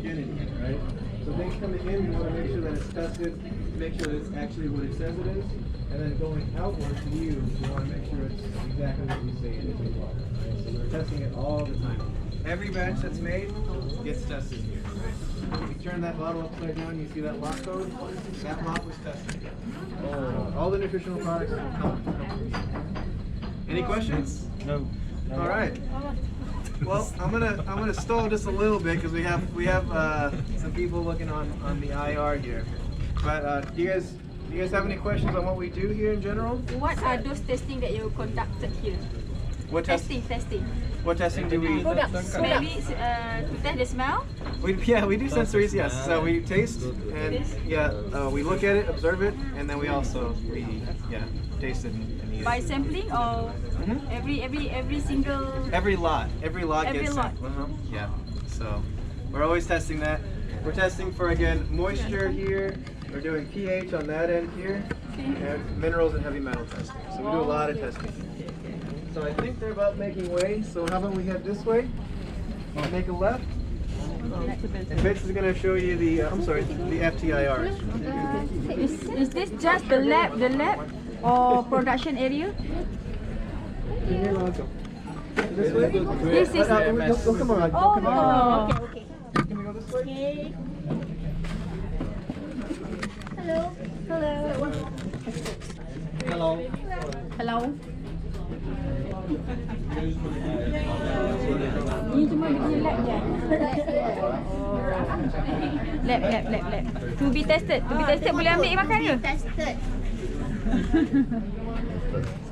get in here, right? So things coming in, we want to make sure that it's tested, make sure that it's actually what it says it is, and then going outward to you, we want to make sure it's exactly what we say it is as well. Right? So we're testing it all the time. Every batch that's made gets tested here. Right? If you turn that bottle upside down, you see that lock code. That lock was tested here. All the nutritional products come. Any questions? No. All right. Well, I'm gonna stall just a little bit because we have some people looking on the IR here. But do you guys have any questions on what we do here in general? What are those testing that you conducted here? What Testing. What testing do we? Products. Maybe to test the smell. We do sensories, yes. So we taste and we look at it, observe it, and then we taste it and eat it. By sampling or every single. Every lot gets lot. sampled. Yeah. So we're always testing that. We're testing for, again, moisture here. We're doing pH on that end here, and minerals and heavy metal testing. So we do a lot of testing. So I think they're about making way. So how about we head this way? Make a left. And Vince is going to show you the FTIR. Is this just the lab or production area? This way? This is. Come on. Okay. Can we go this way? Okay. Hello. Ini cuma dia punya lab je. Lab. To be tested boleh ambil makan ke? Tested.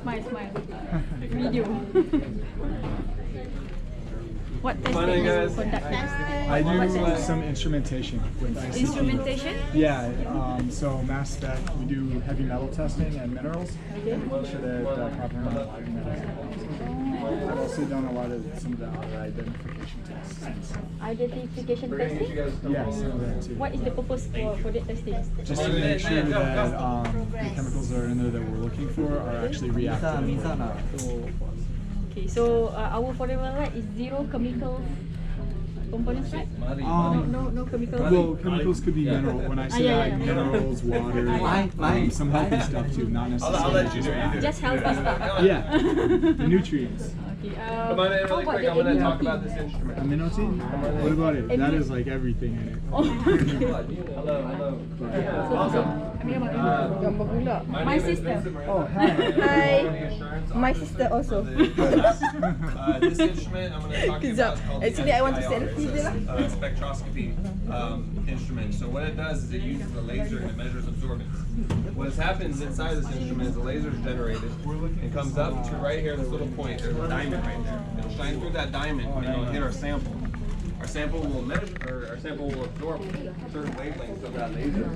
Smile. Video. What testing Morning, is guys. conducted? I do some instrumentation with ICP. Instrumentation? Yeah, so mass spec, we do heavy metal testing and minerals. Okay. Make sure that proper amount of iron metals. I've also done a lot of some of the other identification tests. Identification testing? Yeah, some of that too. What is the purpose for that testing? Just to make sure that the chemicals that are in there that we're looking for are actually reactive. Okay, so our forever light is zero chemical components, right? No chemical. Well, chemicals could be mineral. When I say yeah. minerals, water, some healthy stuff too, not necessarily just bad. Just healthy stuff. Yeah, the nutrients. Okay. Come on in really quick. I'm going to talk about this instrument. Aminoti? What about it? That is like everything in it. Hello. My sister. Oh, Hi. My sister also. This instrument I'm going to talk about is called Actually, I want to send it to you. spectroscopy instrument. So what it does is it uses a laser and it measures absorbance. What happens inside this instrument is the laser is generated and comes up to right here, this little point. There's a diamond right there. It'll shine through that diamond and it'll hit our sample. Our sample will measure, or our sample will absorb certain wavelengths of that laser,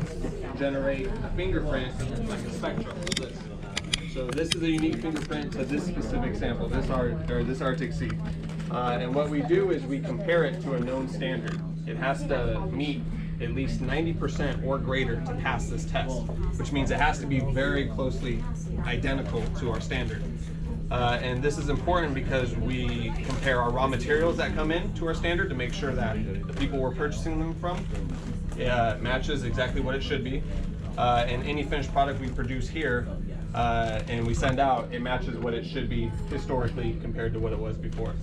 generate a fingerprint like a spectrum. So this is a unique fingerprint to this specific sample, this Arctic Sea. And what we do is we compare it to a known standard. It has to meet at least 90% or greater to pass this test, which means it has to be very closely identical to our standard. And this is important because we compare our raw materials that come in to our standard to make sure that the people we're purchasing them from matches exactly what it should be. And any finished product we produce here and we send out, it matches what it should be historically compared to what it was before.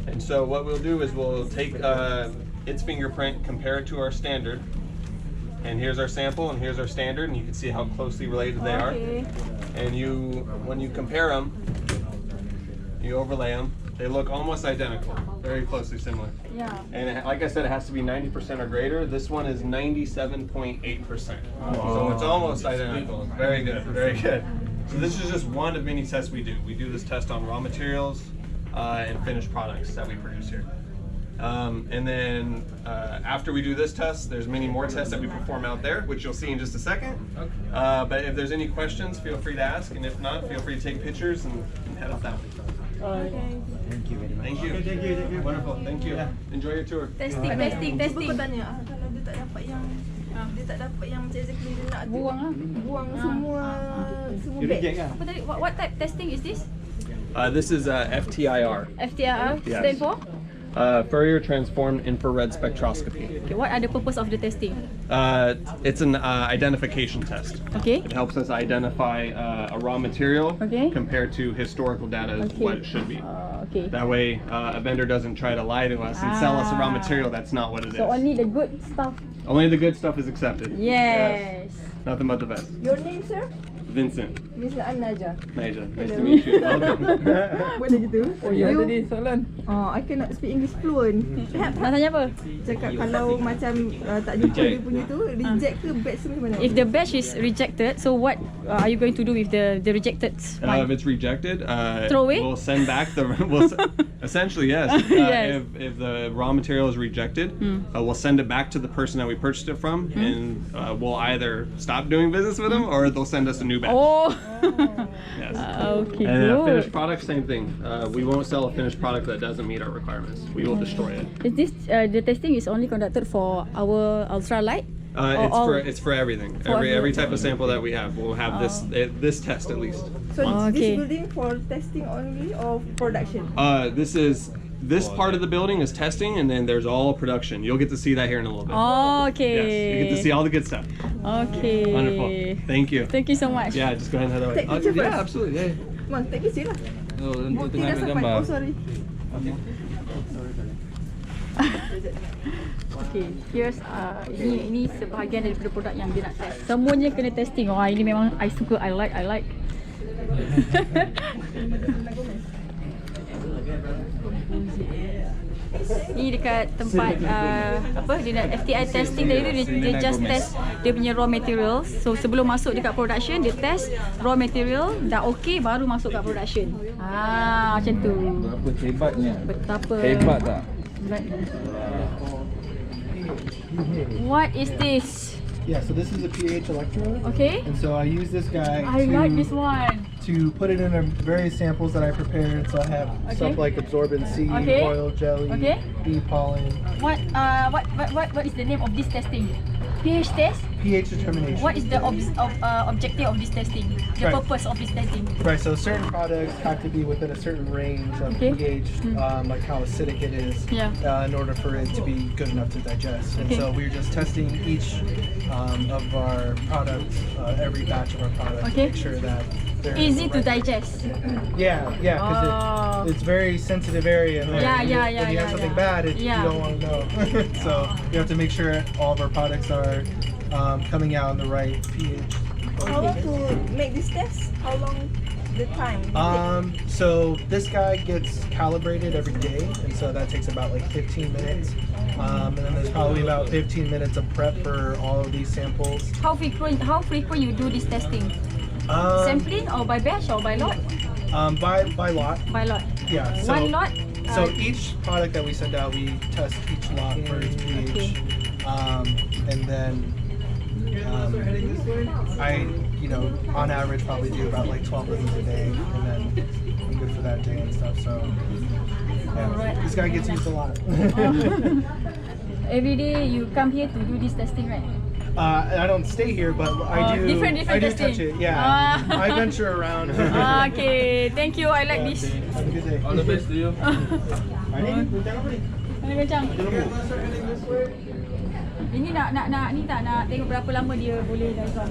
And so what we'll do is we'll take its fingerprint, compare it to our standard, and here's our sample and here's our standard, and you can see how closely related they are. And when you compare them, you overlay them, they look almost identical, very closely similar. Yeah. And like I said, it has to be 90% or greater. This one is 97.8%. So it's almost identical. Very good, very good. So this is just one of many tests we do. We do this test on raw materials and finished products that we produce here. And then after we do this test, there's many more tests that we perform out there, which you'll see in just a second. But if there's any questions, feel free to ask, and if not, feel free to take pictures and head up that way. Thank you very much. Thank you. Okay, thank you. Wonderful. Thank you. Enjoy your tour. Testing. Aku tanya, kalau dia tak dapat yang macam exactly dia nak buang semua beg. Apa tadi? What type testing is this? This is FTIR. FTIR Yes. stand for? Fourier transformed infrared spectroscopy. Okay, what are the purpose of the testing? It's an identification test. Okay. It helps us identify a raw material Okay. compared to historical data is Okay. what it should be. Okay. That way, a vendor doesn't try to lie to us and sell us a raw material that's not what it is. So only the good stuff. Only the good stuff is accepted. Yes. Nothing but the best. Your name, sir? Vincent. Miss I'm Naja. Naja, nice to meet you. Welcome. Boleh gitu? Oh ya, tadi soalan. I cannot speak English fluent. Nak tanya apa? Cakap kalau macam tak jumpa dia punya tu, reject ke batch tu mana? If the batch is rejected, so what are you going to do with the rejected one? If it's rejected, Throw away? we'll send back the. Essentially, yes. Yes. If the raw material is rejected, we'll send it back to the person that we purchased it from, and we'll either stop doing business with them or they'll send us a new batch. Oh. Yes. Okay, And a good. finished product, same thing. We won't sell a finished product that doesn't meet our requirements. We will destroy it. Is this the testing is only conducted for our ultralight? It's for everything. For Every type of sample that we have, we'll have this test at least. So Okay. this building for testing only or production? This part of the building is testing, and then there's all production. You'll get to see that here in a little bit. Okay. Yes, you get to see all the good stuff. Okay. Wonderful. Thank you. Thank you so much. Yeah, just go ahead and head away. Take picture first. Yeah, absolutely. Yeah. Come on, take picture lah. Untuk Tidak tengah ambil sampai. gambar. Oh, sorry. Okay, here's ini sebahagian daripada produk yang dia nak test. Semuanya kena testing. Wah, ini memang I suka, I like. Ni dekat tempat apa dia nak FTIR testing tadi tu dia just test dia punya raw materials. So sebelum masuk dekat production dia test raw material dah okey baru masuk kat production. Macam tu. Berapa hebatnya? Betapa Hebat tak? What is this? Yeah, so this is a pH electrode. Okay. And so I use this guy I like this one. to put it in various samples that I prepared. So I have stuff like absorbent seed, Okay. oil jelly, Okay. bee pollen, What is the name of this testing? pH test? pH determination. What is the objective of this testing? The Right. purpose of this testing? Right, so certain products have to be within a certain range of Okay. pH, like how acidic it is, Yeah. in order for it to be good enough to digest. And Okay. so we're just testing each of our products, every batch of our products, Okay. to make sure that they're Easy to the right- digest. Yeah, because Oh. it's very sensitive area. In there. Yeah, When yeah, you- When you yeah, have something yeah. bad, you Yeah. don't want to know. So you have to make sure all of our products are coming out in the right pH. How long to make this test? How long the time? So this guy gets calibrated every day, and so that takes about like 15 minutes. And then there's probably about 15 minutes of prep for all of these samples. How frequent you do this testing? Sampling or by batch or by lot? By lot. By lot. Yeah. So, One lot. So each product that we send out, we test each lot for its pH, and then I, on average, probably do about like 12 of these a day, and then I'm good for that day and stuff. So yeah, this guy gets used a lot. Every day you come here to do this testing, right? I don't stay here, but I do. Different I do testing. touch it. Yeah, Ah. I venture around. Okay, thank you. I like this. Have a good day. All the best to you. Mana kencang? Ini nak tengok berapa lama dia boleh dive.